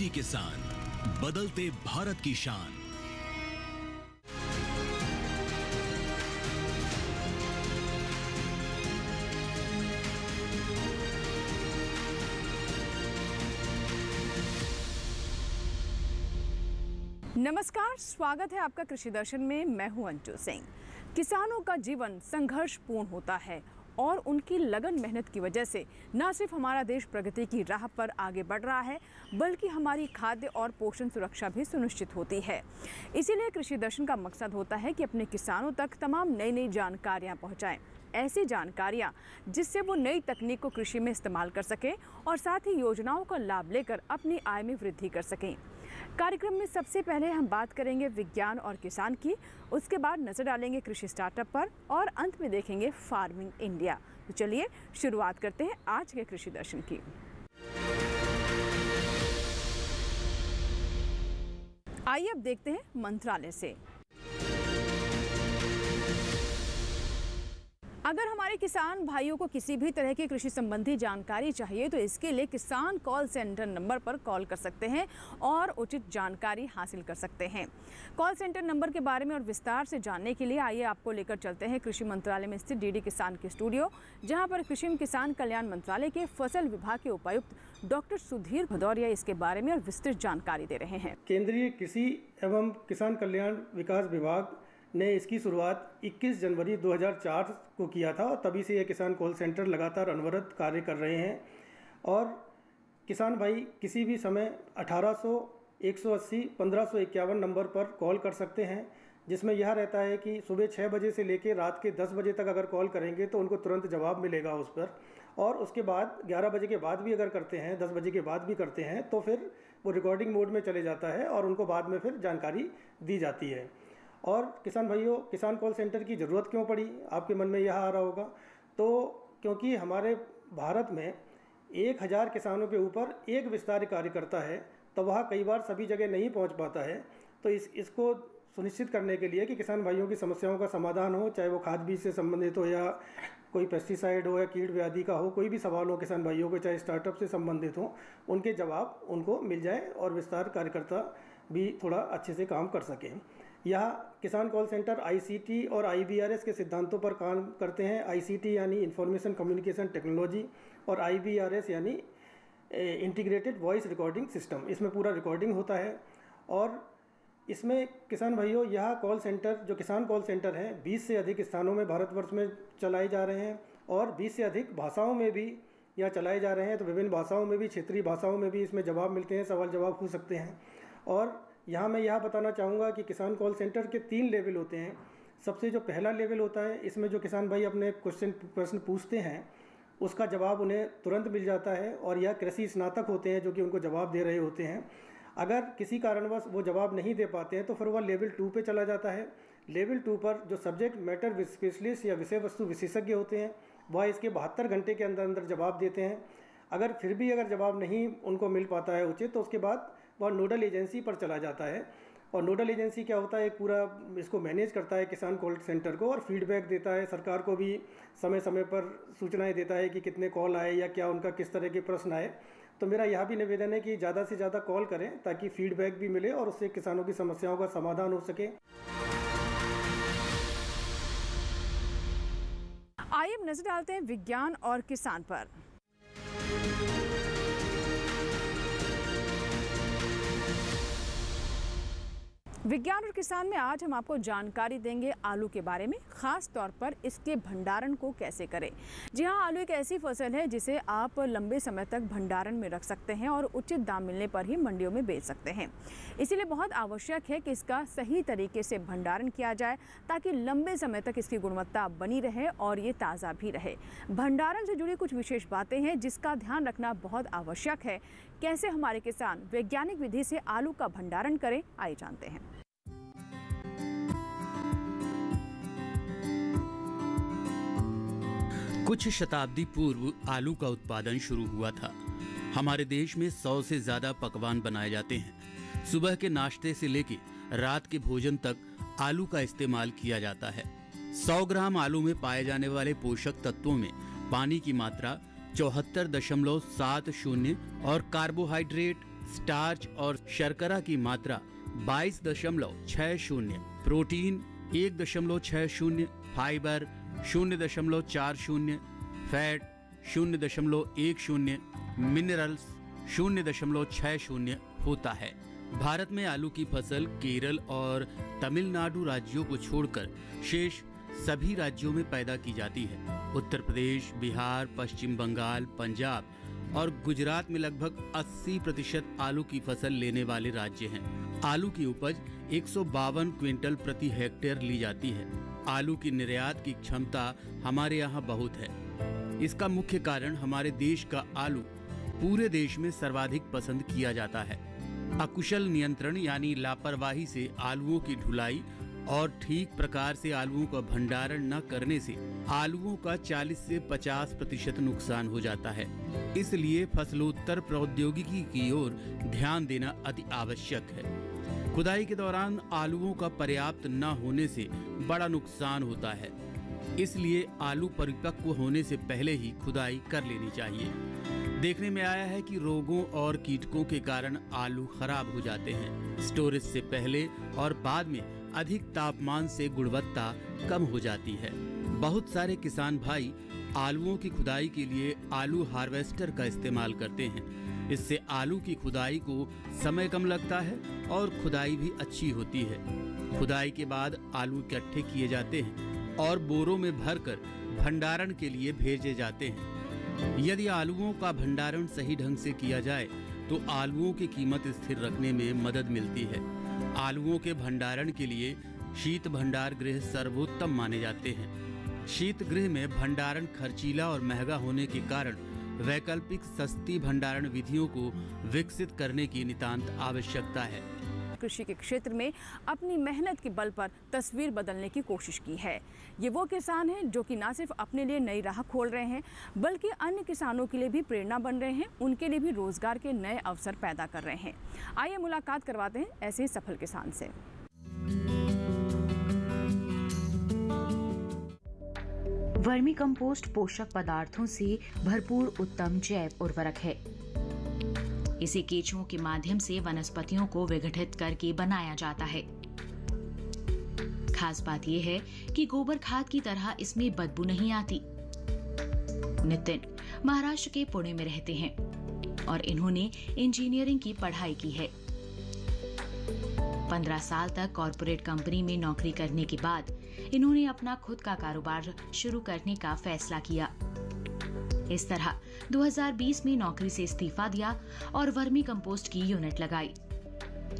DD किसान, बदलते भारत की शान। नमस्कार, स्वागत है आपका कृषि दर्शन में। मैं हूं अंशु सिंह। किसानों का जीवन संघर्षपूर्ण होता है और उनकी लगन मेहनत की वजह से न सिर्फ हमारा देश प्रगति की राह पर आगे बढ़ रहा है, बल्कि हमारी खाद्य और पोषण सुरक्षा भी सुनिश्चित होती है। इसीलिए कृषि दर्शन का मकसद होता है कि अपने किसानों तक तमाम नई नई जानकारियां पहुंचाएं, ऐसी जानकारियां जिससे वो नई तकनीक को कृषि में इस्तेमाल कर सकें और साथ ही योजनाओं का लाभ लेकर अपनी आय में वृद्धि कर सकें। कार्यक्रम में सबसे पहले हम बात करेंगे विज्ञान और किसान की, उसके बाद नजर डालेंगे कृषि स्टार्टअप पर और अंत में देखेंगे फार्मिंग इंडिया। तो चलिए शुरुआत करते हैं आज के कृषि दर्शन की। आइए अब देखते हैं मंत्रालय से। अगर हमारे किसान भाइयों को किसी भी तरह की कृषि संबंधी जानकारी चाहिए तो इसके लिए किसान कॉल सेंटर नंबर पर कॉल कर सकते हैं और उचित जानकारी हासिल कर सकते हैं। कॉल सेंटर नंबर के बारे में और विस्तार से जानने के लिए आइए आपको लेकर चलते हैं कृषि मंत्रालय में स्थित डीडी किसान के स्टूडियो, जहां पर कृषि एवं किसान कल्याण मंत्रालय के फसल विभाग के उपायुक्त डॉक्टर सुधीर भदौरिया इसके बारे में और विस्तृत जानकारी दे रहे हैं। केंद्रीय कृषि एवं किसान कल्याण विकास विभाग ने इसकी शुरुआत 21 जनवरी 2004 को किया था और तभी से ये किसान कॉल सेंटर लगातार अनवरत कार्य कर रहे हैं। और किसान भाई किसी भी समय 1800, 180, 1551 नंबर पर कॉल कर सकते हैं, जिसमें यह रहता है कि सुबह 6 बजे से लेकर रात के 10 बजे तक अगर कॉल करेंगे तो उनको तुरंत जवाब मिलेगा उस पर। और उसके बाद 11 बजे के बाद भी अगर करते हैं, 10 बजे के बाद भी करते हैं तो फिर वो रिकॉर्डिंग मोड में चले जाता है और उनको बाद में फिर जानकारी दी जाती है। और किसान भाइयों, किसान कॉल सेंटर की ज़रूरत क्यों पड़ी, आपके मन में यह आ रहा होगा। तो क्योंकि हमारे भारत में 1000 किसानों के ऊपर एक विस्तार कार्यकर्ता है, तो वह कई बार सभी जगह नहीं पहुंच पाता है। तो इसको सुनिश्चित करने के लिए कि किसान भाइयों की समस्याओं का समाधान हो, चाहे वो खाद बीज से संबंधित हो या कोई पेस्टिसाइड हो या कीट व्याधि का हो, कोई भी सवाल हो किसान भाइयों को, चाहे स्टार्टअप से संबंधित हो, उनके जवाब उनको मिल जाए और विस्तार कार्यकर्ता भी थोड़ा अच्छे से काम कर सकें। यह किसान कॉल सेंटर ICT और IBRS के सिद्धांतों पर काम करते हैं। ICT यानी इंफॉर्मेशन कम्युनिकेशन टेक्नोलॉजी और IBRS यानी इंटीग्रेटेड वॉइस रिकॉर्डिंग सिस्टम। इसमें पूरा रिकॉर्डिंग होता है। और इसमें किसान भाइयों, यह कॉल सेंटर जो किसान कॉल सेंटर है 20 से अधिक स्थानों में भारतवर्ष में चलाए जा रहे हैं और 20 से अधिक भाषाओं में भी यहाँ चलाए जा रहे हैं। तो विभिन्न भाषाओं में भी, क्षेत्रीय भाषाओं में भी इसमें जवाब मिलते हैं, सवाल जवाब हो सकते हैं। और यहाँ मैं यह बताना चाहूँगा कि किसान कॉल सेंटर के 3 लेवल होते हैं। सबसे जो पहला लेवल होता है, इसमें जो किसान भाई अपने प्रश्न पूछते हैं उसका जवाब उन्हें तुरंत मिल जाता है और यह कृषि स्नातक होते हैं जो कि उनको जवाब दे रहे होते हैं। अगर किसी कारणवश वो जवाब नहीं दे पाते हैं तो फिर वह लेवल 2 पे चला जाता है। लेवल 2 पर जो सब्जेक्ट मैटर स्पेशलिस्ट या विषय वस्तु विशेषज्ञ होते हैं वह इसके 72 घंटे के अंदर अंदर जवाब देते हैं। अगर फिर भी अगर जवाब नहीं उनको मिल पाता है उचित, तो उसके बाद वह नोडल एजेंसी पर चला जाता है। और नोडल एजेंसी क्या होता है, एक पूरा इसको मैनेज करता है किसान कॉल सेंटर को और फीडबैक देता है, सरकार को भी समय समय पर सूचनाएं देता है कि कितने कॉल आए या क्या उनका किस तरह के प्रश्न आए। तो मेरा यह भी निवेदन है कि ज़्यादा से ज़्यादा कॉल करें ताकि फीडबैक भी मिले और उससे किसानों की समस्याओं का समाधान हो सके। आइए अब नजर डालते हैं विज्ञान और किसान पर। विज्ञान और किसान में आज हम आपको जानकारी देंगे आलू के बारे में, खास तौर पर इसके भंडारण को कैसे करें। जी हाँ, आलू एक ऐसी फसल है जिसे आप लंबे समय तक भंडारण में रख सकते हैं और उचित दाम मिलने पर ही मंडियों में बेच सकते हैं। इसीलिए बहुत आवश्यक है कि इसका सही तरीके से भंडारण किया जाए ताकि लंबे समय तक इसकी गुणवत्ता बनी रहे और ये ताज़ा भी रहे। भंडारण से जुड़ी कुछ विशेष बातें हैं जिसका ध्यान रखना बहुत आवश्यक है। कैसे हमारे किसान वैज्ञानिक विधि से आलू का भंडारण करें, आइए जानते हैं। कुछ शताब्दी पूर्व आलू का उत्पादन शुरू हुआ था। हमारे देश में 100 से ज्यादा पकवान बनाए जाते हैं। सुबह के नाश्ते से लेकर रात के भोजन तक आलू का इस्तेमाल किया जाता है। 100 ग्राम आलू में पाए जाने वाले पोषक तत्वों में पानी की मात्रा 74.70 और कार्बोहाइड्रेट स्टार्च और शर्करा की मात्रा 22.60, प्रोटीन 1.60, फाइबर 0.40, फैट 0.10, मिनरल्स 0.60 होता है। भारत में आलू की फसल केरल और तमिलनाडु राज्यों को छोड़कर शेष सभी राज्यों में पैदा की जाती है। उत्तर प्रदेश, बिहार, पश्चिम बंगाल, पंजाब और गुजरात में लगभग 80% आलू की फसल लेने वाले राज्य हैं। आलू की उपज 152 क्विंटल प्रति हेक्टेयर ली जाती है। आलू की निर्यात की क्षमता हमारे यहाँ बहुत है। इसका मुख्य कारण हमारे देश का आलू पूरे देश में सर्वाधिक पसंद किया जाता है। अकुशल नियंत्रण यानी लापरवाही से आलूओं की ढुलाई और ठीक प्रकार से आलूओं का भंडारण न करने से आलूओं का 40 से 50% नुकसान हो जाता है। इसलिए फसलोत्तर प्रौद्योगिकी की ओर ध्यान देना अति आवश्यक है। खुदाई के दौरान आलूओं का पर्याप्त न होने से बड़ा नुकसान होता है। इसलिए आलू परिपक्व होने से पहले ही खुदाई कर लेनी चाहिए। देखने में आया है कि रोगों और कीटकों के कारण आलू खराब हो जाते हैं। स्टोरेज से पहले और बाद में अधिक तापमान से गुणवत्ता कम हो जाती है। बहुत सारे किसान भाई आलूओं की खुदाई के लिए आलू हार्वेस्टर का इस्तेमाल करते हैं। इससे आलू की खुदाई को समय कम लगता है और खुदाई भी अच्छी होती है। खुदाई के बाद आलू इकट्ठे किए जाते हैं और बोरों में भरकर भंडारण के लिए भेजे जाते हैं। यदि आलूओं का भंडारण सही ढंग से किया जाए तो आलूओं की कीमत स्थिर रखने में मदद मिलती है। आलूओं के भंडारण के लिए शीत भंडार गृह सर्वोत्तम माने जाते हैं। शीत गृह में भंडारण खर्चीला और महंगा होने के कारण वैकल्पिक सस्ती भंडारण विधियों को विकसित करने की नितांत आवश्यकता है। कृषि के क्षेत्र में अपनी मेहनत के बल पर तस्वीर बदलने की कोशिश की है। ये वो किसान हैं जो कि न सिर्फ अपने लिए नई राह खोल रहे हैं बल्कि अन्य किसानों के लिए भी प्रेरणा बन रहे हैं, उनके लिए भी रोजगार के नए अवसर पैदा कर रहे हैं। आइए मुलाकात करवाते हैं ऐसे ही सफल किसान से। वर्मी कंपोस्ट पोषक पदार्थों से भरपूर उत्तम जैव उर्वरक है। इसे केंचुओं के माध्यम से वनस्पतियों को विघटित करके बनाया जाता है। खास बात यह है कि गोबर खाद की तरह इसमें बदबू नहीं आती। नितिन महाराष्ट्र के पुणे में रहते हैं और इन्होंने इंजीनियरिंग की पढ़ाई की है। 15 साल तक कॉर्पोरेट कंपनी में नौकरी करने के बाद इन्होंने अपना खुद का कारोबार शुरू करने का फैसला किया। इस तरह 2020 में नौकरी से इस्तीफा दिया और वर्मी कंपोस्ट की यूनिट लगाई।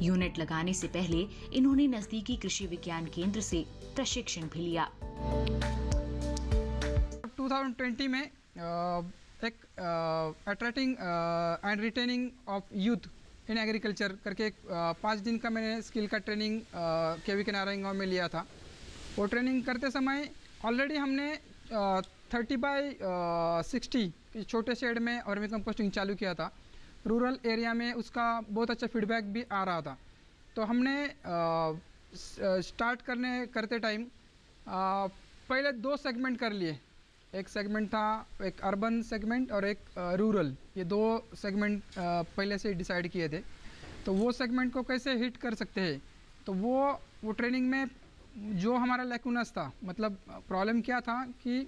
यूनिट लगाने से पहले इन्होंने नजदीकी कृषि विज्ञान केंद्र से प्रशिक्षण भी लिया। 2020 में एक attracting and retaining of youth in agriculture करके 5 दिन का मैंने स्किल का ट्रेनिंग केवी के नारायणगांव में लिया था। वो ट्रेनिंग करते समय ऑलरेडी हमने 30x60 छोटे शेड में वर्मी कंपोस्टिंग चालू किया था। रूरल एरिया में उसका बहुत अच्छा फीडबैक भी आ रहा था। तो हमने स्टार्ट करते टाइम पहले 2 सेगमेंट कर लिए। एक सेगमेंट था एक अर्बन सेगमेंट और एक रूरल, ये 2 सेगमेंट पहले से डिसाइड किए थे। तो वो सेगमेंट को कैसे हिट कर सकते हैं, तो वो ट्रेनिंग में जो हमारा लैकुनस था, मतलब प्रॉब्लम क्या था कि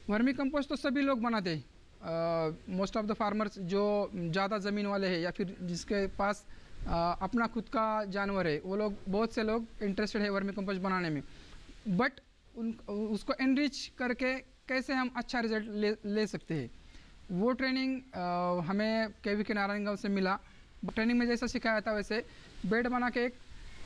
वर्मी कंपोस्ट तो सभी लोग बनाते हैं। मोस्ट ऑफ द फार्मर्स जो ज़्यादा ज़मीन वाले हैं या फिर जिसके पास अपना खुद का जानवर है, वो लोग बहुत से लोग इंटरेस्टेड है वर्मी कंपोस्ट बनाने में। बट उसको एनरिच करके कैसे हम अच्छा रिजल्ट ले सकते हैं, वो ट्रेनिंग हमें केवी के नारायणगांव से मिला। ट्रेनिंग में जैसा सिखाया था वैसे बेड बना के एक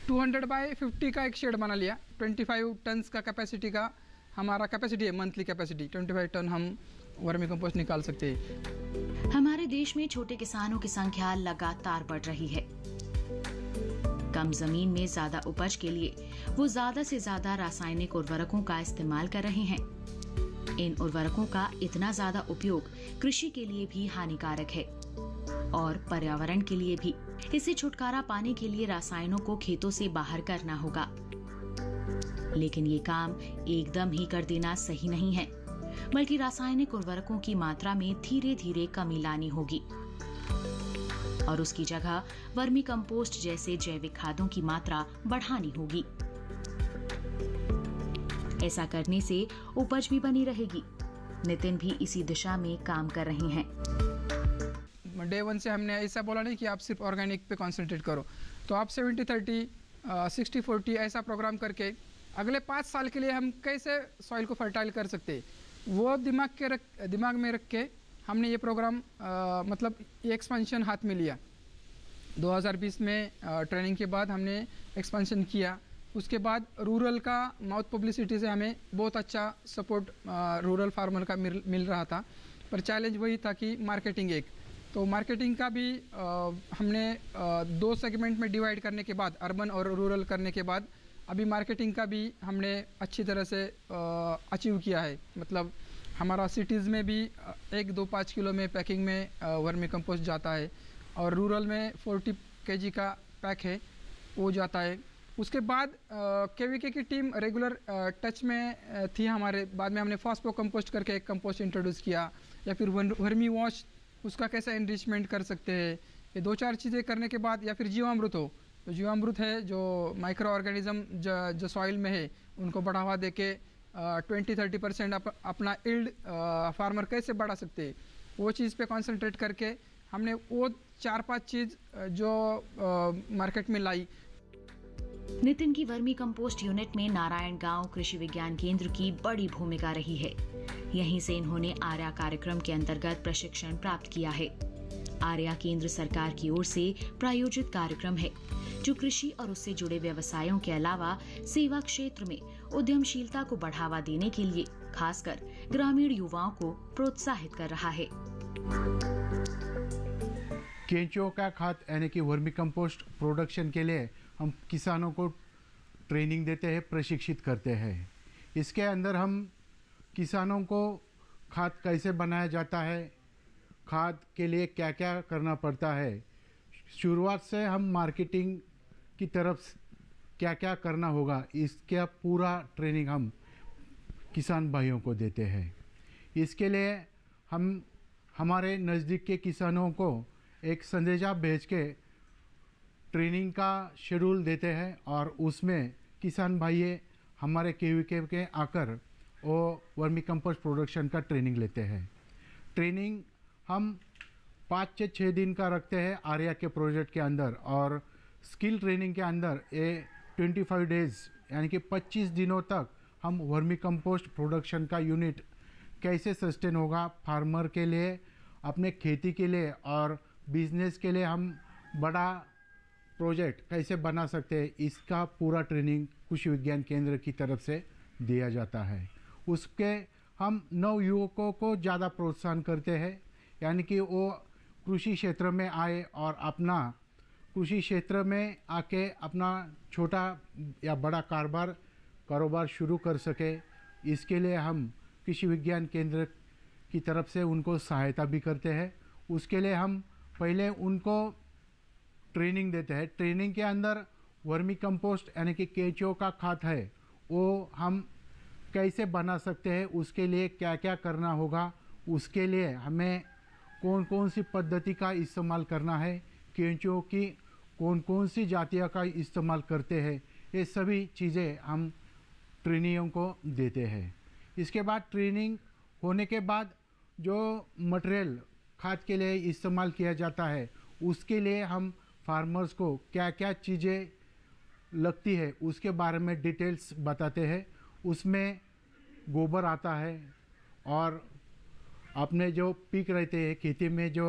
200x50 का एक शेड बना लिया। 25 टन्स का कैपेसिटी का हमारा कैपेसिटी है, मंथली कैपेसिटी 25 टन हम वर्मी कंपोस्ट निकाल सकते हैं। हमारे देश में छोटे किसानों की संख्या लगातार बढ़ रही है। कम जमीन में ज्यादा उपज के लिए वो ज्यादा से ज्यादा रासायनिक उर्वरकों का इस्तेमाल कर रहे हैं। इन उर्वरकों का इतना ज्यादा उपयोग कृषि के लिए भी हानिकारक है और पर्यावरण के लिए भी। इससे छुटकारा पाने के लिए रसायनों को खेतों से बाहर करना होगा, लेकिन ये काम एकदम ही कर देना सही नहीं है, बल्कि रासायनिक उर्वरकों की मात्रा में धीरे धीरे कमी लानी होगी। और उसकी जगह वर्मी कंपोस्ट जैसे जैविक खादों की मात्रा बढ़ानी होगी। ऐसा करने से उपज भी बनी रहेगी। नितिन भी इसी दिशा में काम कर रहे हैं। डे 1 से हमने ऐसा बोला नहीं कि आप सिर्फ ऑर्गेनिक पे कंसंट्रेट करो, तो आप 70-30, 60-40 ऐसा प्रोग्राम करके अगले 5 साल के लिए हम कैसे सॉइल को फर्टाइल कर सकते हैं, वो दिमाग में रख के हमने ये प्रोग्राम मतलब ये एक्सपेंशन हाथ में लिया। 2020 में ट्रेनिंग के बाद हमने एक्सपेंशन किया। उसके बाद रूरल का माउथ पब्लिसिटी से हमें बहुत अच्छा सपोर्ट रूरल फार्मर का मिल रहा था, पर चैलेंज वही था कि मार्केटिंग तो मार्केटिंग का भी हमने 2 सेगमेंट में डिवाइड करने के बाद, अर्बन और रूरल करने के बाद, अभी मार्केटिंग का भी हमने अच्छी तरह से अचीव किया है। मतलब हमारा सिटीज़ में भी 1-2-5 किलो में पैकिंग में वर्मी कंपोस्ट जाता है, और रूरल में 40 kg का पैक है वो जाता है। उसके बाद केवीके की टीम रेगुलर टच में थी हमारे। बाद में हमने फॉस्फो कंपोस्ट करके एक कंपोस्ट इंट्रोड्यूस किया, या फिर वर्मी वॉश उसका कैसे एनरिचमेंट कर सकते हैं। ये 2-4 चीज़ें करने के बाद, या फिर जीवामृत हो, तो जीवामृत है जो माइक्रो ऑर्गेनिज्म जो सॉइल में है उनको बढ़ावा दे के 20-30% अपना इल्ड फार्मर कैसे बढ़ा सकते हैं, वो चीज़ पे कंसंट्रेट करके हमने वो 4-5 चीज़ जो मार्केट में लाई। नितिन की वर्मी कंपोस्ट यूनिट में नारायण गांव कृषि विज्ञान केंद्र की बड़ी भूमिका रही है। यहीं से इन्होंने आर्या कार्यक्रम के अंतर्गत प्रशिक्षण प्राप्त किया है। आर्या केंद्र सरकार की ओर से प्रायोजित कार्यक्रम है जो कृषि और उससे जुड़े व्यवसायों के अलावा सेवा क्षेत्र में उद्यमशीलता को बढ़ावा देने के लिए खासकर ग्रामीण युवाओं को प्रोत्साहित कर रहा है। केंचुओं का खाद यानी कि वर्मी कंपोस्ट प्रोडक्शन के लिए हम किसानों को ट्रेनिंग देते हैं, प्रशिक्षित करते हैं। इसके अंदर हम किसानों को खाद कैसे बनाया जाता है, खाद के लिए क्या क्या करना पड़ता है, शुरुआत से हम मार्केटिंग की तरफ क्या क्या करना होगा, इसका पूरा ट्रेनिंग हम किसान भाइयों को देते हैं। इसके लिए हम हमारे नज़दीक के किसानों को एक संदेशा भेज के ट्रेनिंग का शेड्यूल देते हैं, और उसमें किसान भाई हमारे केवीके के आकर वो वर्मी कंपोस्ट प्रोडक्शन का ट्रेनिंग लेते हैं। ट्रेनिंग हम 5 से 6 दिन का रखते हैं आर्या के प्रोजेक्ट के अंदर, और स्किल ट्रेनिंग के अंदर ये 25 डेज़ यानी कि 25 दिनों तक हम वर्मी कंपोस्ट प्रोडक्शन का यूनिट कैसे सस्टेन होगा फार्मर के लिए, अपने खेती के लिए और बिजनेस के लिए हम बड़ा प्रोजेक्ट कैसे बना सकते हैं, इसका पूरा ट्रेनिंग कृषि विज्ञान केंद्र की तरफ से दिया जाता है। उसके हम नव युवकों को ज़्यादा प्रोत्साहन करते हैं, यानी कि वो कृषि क्षेत्र में आए और अपना कृषि क्षेत्र में आके अपना छोटा या बड़ा कारोबार शुरू कर सके। इसके लिए हम कृषि विज्ञान केंद्र की तरफ से उनको सहायता भी करते हैं। उसके लिए हम पहले उनको ट्रेनिंग देते हैं। ट्रेनिंग के अंदर वर्मी कंपोस्ट यानी कि केंचुओं का खाद है वो हम कैसे बना सकते हैं, उसके लिए क्या क्या करना होगा, उसके लिए हमें कौन कौन सी पद्धति का इस्तेमाल करना है, केंचुओं की कौन कौन सी जातियों का इस्तेमाल करते हैं, ये सभी चीज़ें हम ट्रेनियों को देते हैं। इसके बाद ट्रेनिंग होने के बाद जो मटेरियल खाद के लिए इस्तेमाल किया जाता है उसके लिए हम फार्मर्स को क्या क्या चीज़ें लगती है उसके बारे में डिटेल्स बताते हैं। उसमें गोबर आता है, और अपने जो पीक रहते हैं खेती में जो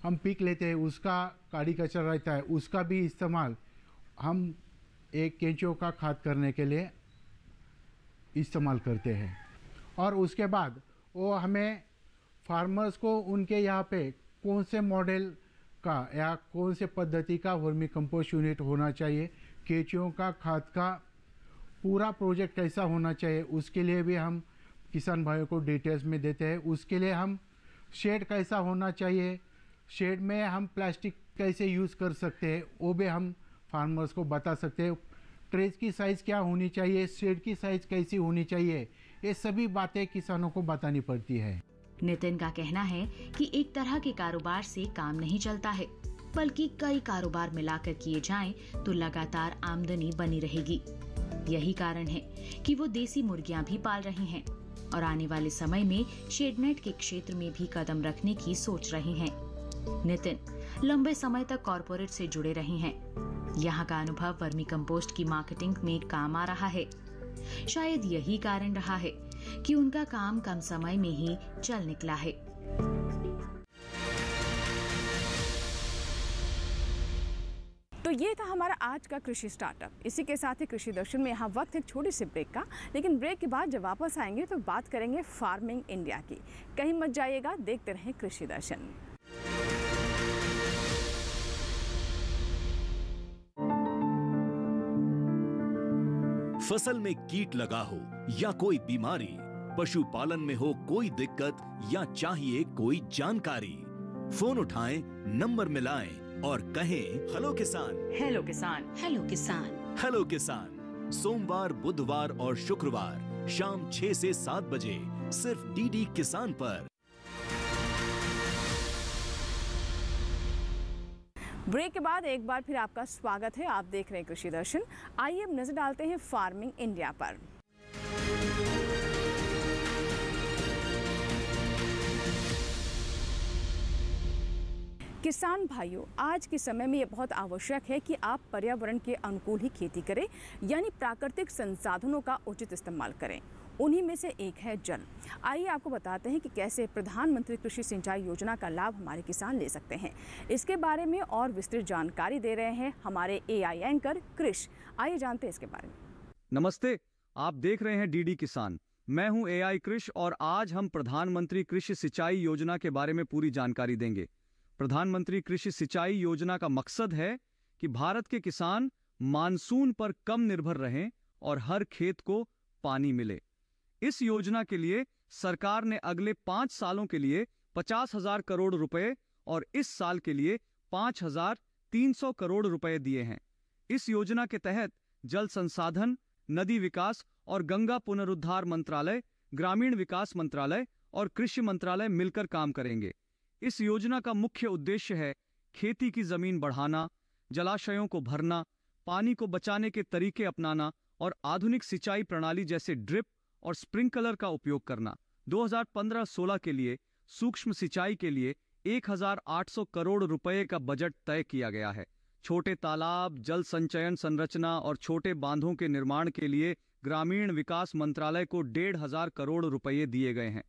हम पीक लेते हैं उसका काड़ी कचरा रहता है, उसका भी इस्तेमाल हम एक केंचुओं का खाद करने के लिए इस्तेमाल करते हैं। और उसके बाद वो हमें फार्मर्स को उनके यहाँ पे कौन से मॉडल का या कौन से पद्धति का वर्मी कंपोस्ट यूनिट होना चाहिए, केंचुओं का खाद का पूरा प्रोजेक्ट कैसा होना चाहिए, उसके लिए भी हम किसान भाइयों को डिटेल्स में देते हैं। उसके लिए हम शेड कैसा होना चाहिए, शेड में हम प्लास्टिक कैसे यूज़ कर सकते हैं वो भी हम फार्मर्स को बता सकते हैं। ट्रेज की साइज़ क्या होनी चाहिए, शेड की साइज़ कैसी होनी चाहिए, ये सभी बातें किसानों को बतानी पड़ती है। नितिन का कहना है कि एक तरह के कारोबार से काम नहीं चलता है, बल्कि कई कारोबार मिलाकर किए जाएं तो लगातार आमदनी बनी रहेगी। यही कारण है कि वो देसी मुर्गियां भी पाल रहे हैं और आने वाले समय में शेडनेट के क्षेत्र में भी कदम रखने की सोच रहे हैं। नितिन लंबे समय तक कॉरपोरेट से जुड़े रहे हैं। यहाँ का अनुभव वर्मी कंपोस्ट की मार्केटिंग में काम आ रहा है। शायद यही कारण रहा है कि उनका काम कम समय में ही चल निकला है। तो ये था हमारा आज का कृषि स्टार्टअप। इसी के साथ ही कृषि दर्शन में यहाँ वक्त है एक छोटी सी ब्रेक का, लेकिन ब्रेक के बाद जब वापस आएंगे तो बात करेंगे फार्मिंग इंडिया की। कहीं मत जाइएगा, देखते रहें कृषि दर्शन। फसल में कीट लगा हो या कोई बीमारी, पशुपालन में हो कोई दिक्कत या चाहिए कोई जानकारी, फोन उठाएं, नंबर मिलाएं और कहें हेलो किसान। हेलो किसान, हेलो किसान, हेलो किसान। सोमवार, बुधवार और शुक्रवार शाम 6 से 7 बजे सिर्फ डीडी किसान पर। ब्रेक के बाद एक बार फिर आपका स्वागत है। आप देख रहे हैं कृषि दर्शन। आइए अब नजर डालते हैं फार्मिंग इंडिया पर। किसान भाइयों, आज के समय में ये बहुत आवश्यक है कि आप पर्यावरण के अनुकूल ही खेती करें, यानी प्राकृतिक संसाधनों का उचित इस्तेमाल करें। उन्हीं में से एक है जल। आइए आपको बताते हैं कि कैसे प्रधानमंत्री कृषि सिंचाई योजना का लाभ हमारे किसान ले सकते हैं। इसके बारे में और विस्तृत जानकारी दे रहे हैं हमारे एआई एंकर कृष। आइए जानते हैं इसके बारे में। नमस्ते, आप देख रहे हैं डीडी किसान। मैं हूं एआई कृष और आज हम प्रधानमंत्री कृषि सिंचाई योजना के बारे में पूरी जानकारी देंगे। प्रधानमंत्री कृषि सिंचाई योजना का मकसद है कि भारत के किसान मानसून पर कम निर्भर रहें और हर खेत को पानी मिले। इस योजना के लिए सरकार ने अगले 5 सालों के लिए 50,000 करोड़ रुपए और इस साल के लिए 5,300 करोड़ रुपए दिए हैं। इस योजना के तहत जल संसाधन, नदी विकास और गंगा पुनरुद्धार मंत्रालय, ग्रामीण विकास मंत्रालय और कृषि मंत्रालय मिलकर काम करेंगे। इस योजना का मुख्य उद्देश्य है खेती की जमीन बढ़ाना, जलाशयों को भरना, पानी को बचाने के तरीके अपनाना और आधुनिक सिंचाई प्रणाली जैसे ड्रिप और स्प्रिंकलर का उपयोग करना। 2015-16 के लिए सूक्ष्म सिंचाई के लिए 1,800 करोड़ रुपए का बजट तय किया गया है। छोटे तालाब, जल संचयन संरचना और छोटे बांधों के निर्माण के लिए ग्रामीण विकास मंत्रालय को 1,500 करोड़ रुपए दिए गए हैं।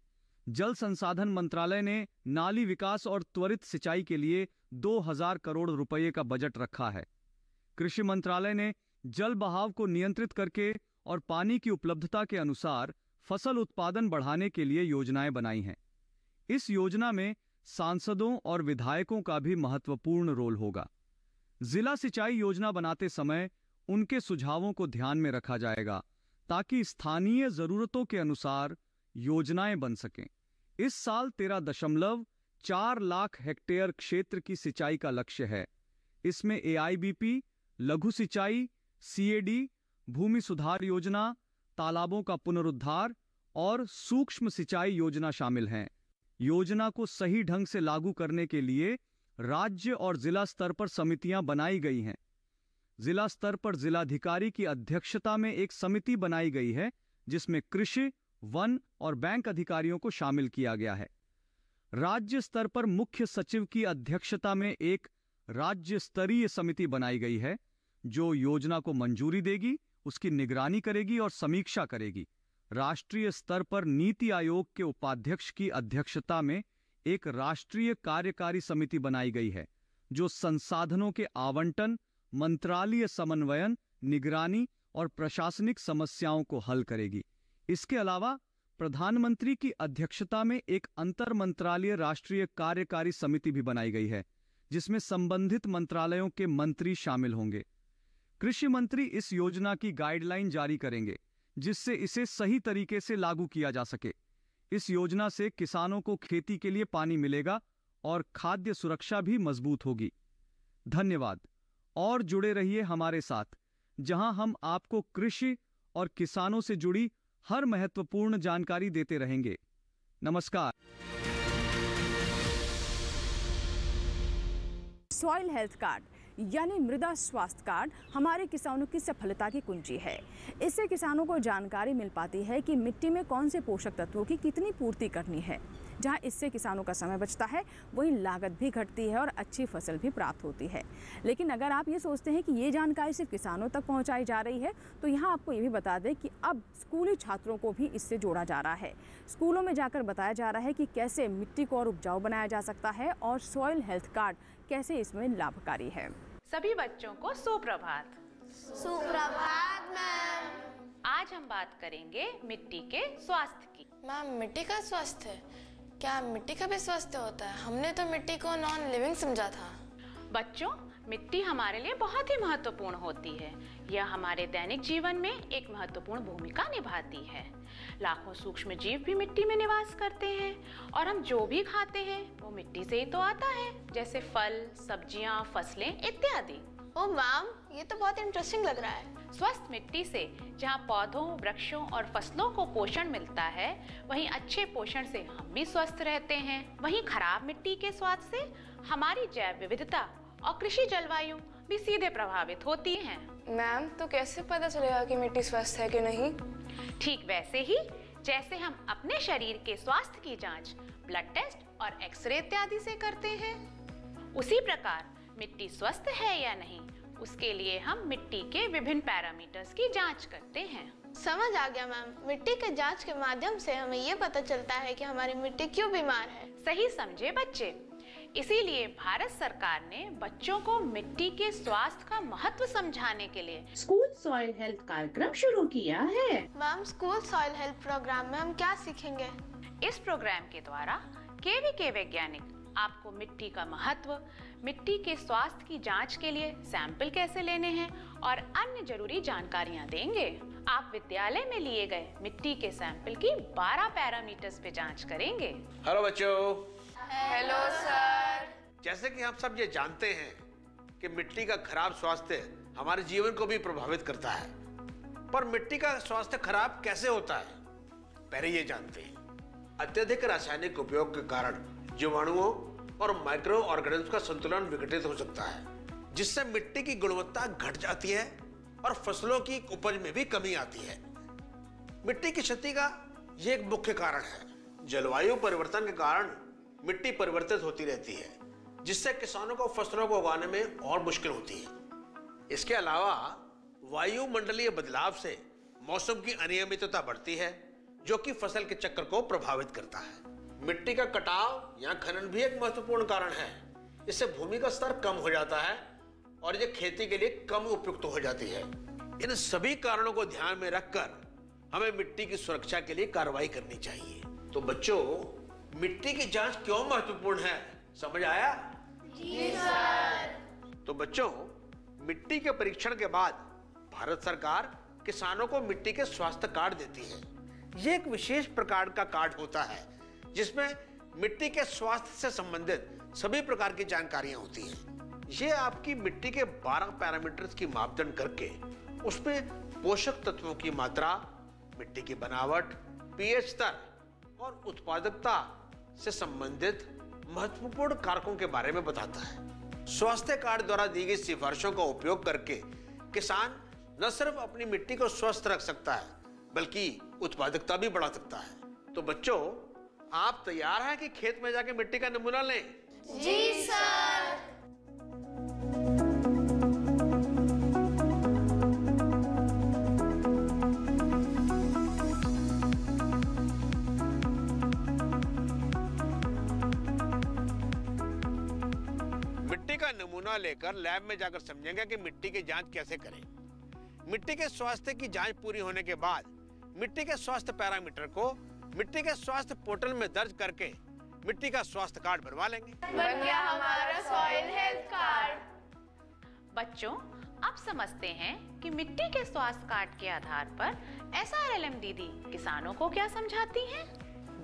जल संसाधन मंत्रालय ने नाली विकास और त्वरित सिंचाई के लिए 2,000 करोड़ रुपए का बजट रखा है। कृषि मंत्रालय ने जल बहाव को नियंत्रित करके और पानी की उपलब्धता के अनुसार फसल उत्पादन बढ़ाने के लिए योजनाएं बनाई हैं। इस योजना में सांसदों और विधायकों का भी महत्वपूर्ण रोल होगा। जिला सिंचाई योजना बनाते समय उनके सुझावों को ध्यान में रखा जाएगा ताकि स्थानीय जरूरतों के अनुसार योजनाएं बन सकें। इस साल 13.4 लाख हेक्टेयर क्षेत्र की सिंचाई का लक्ष्य है। इसमें एआईबीपी, लघु सिंचाई, सीएडी, भूमि सुधार योजना, तालाबों का पुनरुद्धार और सूक्ष्म सिंचाई योजना शामिल हैं। योजना को सही ढंग से लागू करने के लिए राज्य और जिला स्तर पर समितियां बनाई गई हैं। जिला स्तर पर जिलाधिकारी की अध्यक्षता में एक समिति बनाई गई है जिसमें कृषि, वन और बैंक अधिकारियों को शामिल किया गया है। राज्य स्तर पर मुख्य सचिव की अध्यक्षता में एक राज्य स्तरीय समिति बनाई गई है जो योजना को मंजूरी देगी, उसकी निगरानी करेगी और समीक्षा करेगी। राष्ट्रीय स्तर पर नीति आयोग के उपाध्यक्ष की अध्यक्षता में एक राष्ट्रीय कार्यकारी समिति बनाई गई है जो संसाधनों के आवंटन, मंत्रालय समन्वयन, निगरानी और प्रशासनिक समस्याओं को हल करेगी। इसके अलावा प्रधानमंत्री की अध्यक्षता में एक अंतर मंत्रालय राष्ट्रीय कार्यकारी समिति भी बनाई गई है जिसमें संबंधित मंत्रालयों के मंत्री शामिल होंगे। कृषि मंत्री इस योजना की गाइडलाइन जारी करेंगे जिससे इसे सही तरीके से लागू किया जा सके। इस योजना से किसानों को खेती के लिए पानी मिलेगा और खाद्य सुरक्षा भी मजबूत होगी। धन्यवाद और जुड़े रहिए हमारे साथ, जहां हम आपको कृषि और किसानों से जुड़ी हर महत्वपूर्ण जानकारी देते रहेंगे। नमस्कार। सॉइल हेल्थ कार्ड यानी मृदा स्वास्थ्य कार्ड हमारे किसानों की सफलता की कुंजी है। इससे किसानों को जानकारी मिल पाती है कि मिट्टी में कौन से पोषक तत्वों की कितनी पूर्ति करनी है। जहां इससे किसानों का समय बचता है, वहीं लागत भी घटती है और अच्छी फसल भी प्राप्त होती है। लेकिन अगर आप ये सोचते हैं कि ये जानकारी सिर्फ किसानों तक पहुंचाई जा रही है, तो यहाँ आपको ये भी बता दें कि अब स्कूली छात्रों को भी इससे जोड़ा जा रहा है। स्कूलों में जाकर बताया जा रहा है कि कैसे मिट्टी को और उपजाऊ बनाया जा सकता है और सॉइल हेल्थ कार्ड कैसे इसमें लाभकारी है। सभी बच्चों को सुप्रभात। सुप्रभात मैम। आज हम बात करेंगे मिट्टी के स्वास्थ्य की। मैम, मिट्टी का स्वास्थ्य, क्या मिट्टी का भी स्वास्थ्य होता है? हमने तो मिट्टी को नॉन लिविंग समझा था। बच्चों, मिट्टी हमारे लिए बहुत ही महत्वपूर्ण होती है। यह हमारे दैनिक जीवन में एक महत्वपूर्ण भूमिका निभाती है। लाखों सूक्ष्म जीव भी मिट्टी में निवास करते हैं और हम जो भी खाते हैं वो मिट्टी से ही तो आता है, जैसे फल, सब्जियां, फसलें इत्यादि। ओ मैम, ये तो बहुत इंटरेस्टिंग लग रहा है। स्वस्थ मिट्टी से जहाँ पौधों, वृक्षों और फसलों को पोषण मिलता है, वहीं अच्छे पोषण से हम भी स्वस्थ रहते हैं। वहीं खराब मिट्टी के स्वास्थ्य से हमारी जैव विविधता और कृषि जलवायु भी सीधे प्रभावित होती हैं। मैम, तो कैसे पता चलेगा कि मिट्टी स्वस्थ है कि नहीं? ठीक वैसे ही जैसे हम अपने शरीर के स्वास्थ्य की जांच ब्लड टेस्ट और एक्सरे इत्यादि से करते हैं, उसी प्रकार मिट्टी स्वस्थ है या नहीं, उसके लिए हम मिट्टी के विभिन्न पैरामीटर्स की जांच करते हैं। समझ आ गया मैम। मिट्टी के जांच के माध्यम से हमें ये पता चलता है कि हमारी मिट्टी क्यों बीमार है। सही समझे बच्चे। इसीलिए भारत सरकार ने बच्चों को मिट्टी के स्वास्थ्य का महत्व समझाने के लिए स्कूल सॉइल हेल्थ कार्यक्रम शुरू किया है। Ma'am, school soil health programme में हम क्या सीखेंगे? इस प्रोग्राम के द्वारा केवीके वैज्ञानिक आपको मिट्टी का महत्व, मिट्टी के स्वास्थ्य की जांच के लिए सैंपल कैसे लेने हैं और अन्य जरूरी जानकारियां देंगे। आप विद्यालय में लिए गए मिट्टी के सैंपल की 12 पैरामीटर्स पे जांच करेंगे। हेलो बच्चों। Hello sir. जैसे कि हम सब ये जानते हैं कि मिट्टी का खराब स्वास्थ्य हमारे जीवन को भी प्रभावित करता है, पर मिट्टी का स्वास्थ्य खराब कैसे होता है, पहले ये जानते हैं। अत्यधिक रासायनिक उपयोग के कारण जीवाणुओं और माइक्रो ऑर्गेनिज्म का संतुलन विघटित हो सकता है, जिससे मिट्टी की गुणवत्ता घट जाती है और फसलों की उपज में भी कमी आती है। मिट्टी की क्षति का ये एक मुख्य कारण है। जलवायु परिवर्तन के कारण मिट्टी परिवर्तित होती रहती है, जिससे किसानों को फसलों को उगाने में और मुश्किल होती है। इसके अलावा वायुमंडलीय बदलाव से मौसम की अनियमितता बढ़ती है, जो कि फसल के चक्र को प्रभावित करता है। मिट्टी का कटाव या खनन भी एक महत्वपूर्ण कारण है। इससे भूमि का स्तर कम हो जाता है और ये खेती के लिए कम उपयुक्त हो जाती है। इन सभी कारणों को ध्यान में रखकर हमें मिट्टी की सुरक्षा के लिए कार्रवाई करनी चाहिए। तो बच्चों, मिट्टी की जांच क्यों महत्वपूर्ण है, समझ आया? जी सर। तो बच्चों, मिट्टी के परीक्षण के बाद भारत सरकार किसानों को मिट्टी के स्वास्थ्य कार्ड देती है। ये एक विशेष प्रकार का कार्ड होता है जिसमें मिट्टी के स्वास्थ्य से संबंधित सभी प्रकार की जानकारियां होती हैं। ये आपकी मिट्टी के 12 पैरामीटर्स की मापदंड करके उसमें पोषक तत्वों की मात्रा, मिट्टी की बनावट, पीएच स्तर और उत्पादकता से संबंधित महत्वपूर्ण कारकों के बारे में बताता है। स्वास्थ्य कार्ड द्वारा दी गई सिफारिशों का उपयोग करके किसान न सिर्फ अपनी मिट्टी को स्वस्थ रख सकता है, बल्कि उत्पादकता भी बढ़ा सकता है। तो बच्चों, आप तैयार हैं कि खेत में जाके मिट्टी का नमूना लें? जी सर। मिट्टी का नमूना लेकर लैब में जाकर समझेंगे कि मिट्टी की जांच कैसे करें। मिट्टी के स्वास्थ्य की जांच पूरी होने के बाद मिट्टी के स्वास्थ्य पैरामीटर को मिट्टी के स्वास्थ्य पोर्टल में दर्ज करके मिट्टी का स्वास्थ्य कार्ड बनवा लेंगे। बन गया हमारा सॉइल हेल्थ कार्ड। बच्चों, अब समझते हैं कि मिट्टी के स्वास्थ्य कार्ड के आधार पर SRLM दीदी किसानों को क्या समझाती हैं।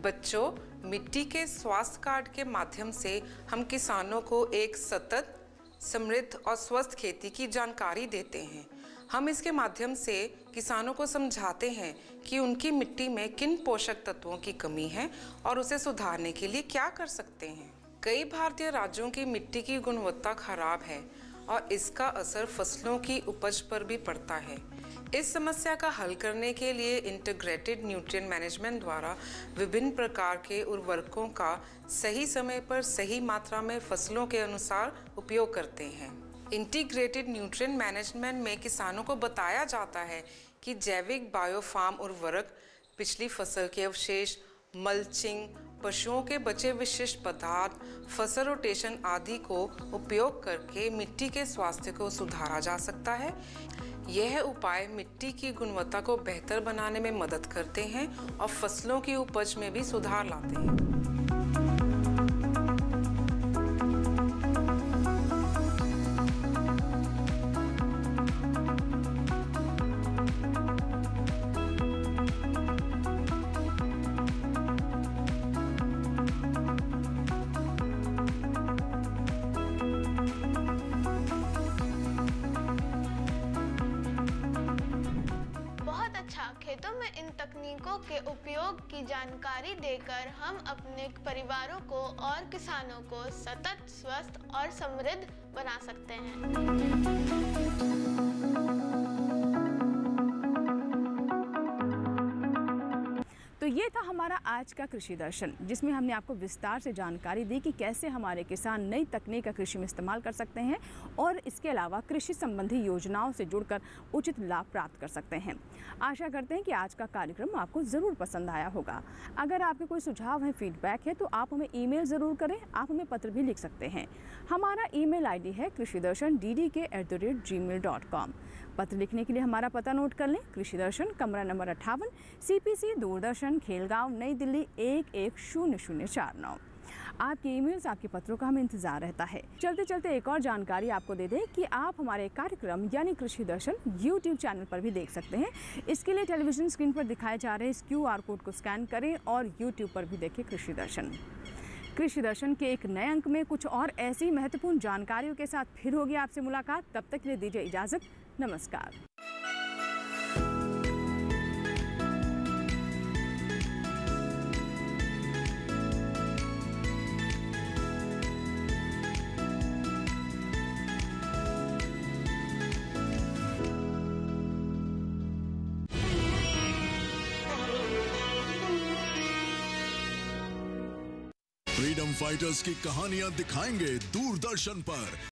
बच्चों, मिट्टी के स्वास्थ्य कार्ड के माध्यम से हम किसानों को एक सतत, समृद्ध और स्वस्थ खेती की जानकारी देते हैं। हम इसके माध्यम से किसानों को समझाते हैं कि उनकी मिट्टी में किन पोषक तत्वों की कमी है और उसे सुधारने के लिए क्या कर सकते हैं। कई भारतीय राज्यों की मिट्टी की गुणवत्ता खराब है और इसका असर फसलों की उपज पर भी पड़ता है। इस समस्या का हल करने के लिए इंटीग्रेटेड न्यूट्रिएंट मैनेजमेंट द्वारा विभिन्न प्रकार के उर्वरकों का सही समय पर सही मात्रा में फसलों के अनुसार उपयोग करते हैं। इंटीग्रेटेड न्यूट्रिएंट मैनेजमेंट में किसानों को बताया जाता है कि जैविक बायोफार्म उर्वरक, पिछली फसल के अवशेष, मल्चिंग, पशुओं के बचे विशिष्ट पदार्थ, फसल रोटेशन आदि को उपयोग करके मिट्टी के स्वास्थ्य को सुधारा जा सकता है। यह उपाय मिट्टी की गुणवत्ता को बेहतर बनाने में मदद करते हैं और फसलों की उपज में भी सुधार लाते हैं। खेतों में इन तकनीकों के उपयोग की जानकारी देकर हम अपने परिवारों को और किसानों को सतत, स्वस्थ और समृद्ध बना सकते हैं। तो ये था हमारा आज का कृषि दर्शन, जिसमें हमने आपको विस्तार से जानकारी दी कि कैसे हमारे किसान नई तकनीक का कृषि में इस्तेमाल कर सकते हैं और इसके अलावा कृषि संबंधी योजनाओं से जुड़कर उचित लाभ प्राप्त कर सकते हैं। आशा करते हैं कि आज का कार्यक्रम आपको ज़रूर पसंद आया होगा। अगर आपके कोई सुझाव है, फीडबैक है, तो आप हमें ईमेल ज़रूर करें। आप हमें पत्र भी लिख सकते हैं। हमारा ईमेल आईडी है krishidarshan@gmail.com। पत्र लिखने के लिए हमारा पता नोट कर लें। कृषि दर्शन, कमरा नंबर 58, CPC, दूरदर्शन, खेलगांव, नई दिल्ली 110049। आपके ईमेल्स, आपके पत्रों का हमें इंतजार रहता है। चलते चलते एक और जानकारी आपको दे दें कि आप हमारे कार्यक्रम यानी कृषि दर्शन YouTube चैनल पर भी देख सकते हैं। इसके लिए टेलीविजन स्क्रीन पर दिखाए जा रहे इस QR कोड को स्कैन करें और YouTube पर भी देखें कृषि दर्शन। कृषि दर्शन के एक नए अंक में कुछ और ऐसी महत्वपूर्ण जानकारियों के साथ फिर होगी आपसे मुलाकात। तब तक के लिए दीजिए इजाज़त। नमस्कार। फ्रीडम फाइटर्स की कहानियां दिखाएंगे दूरदर्शन पर।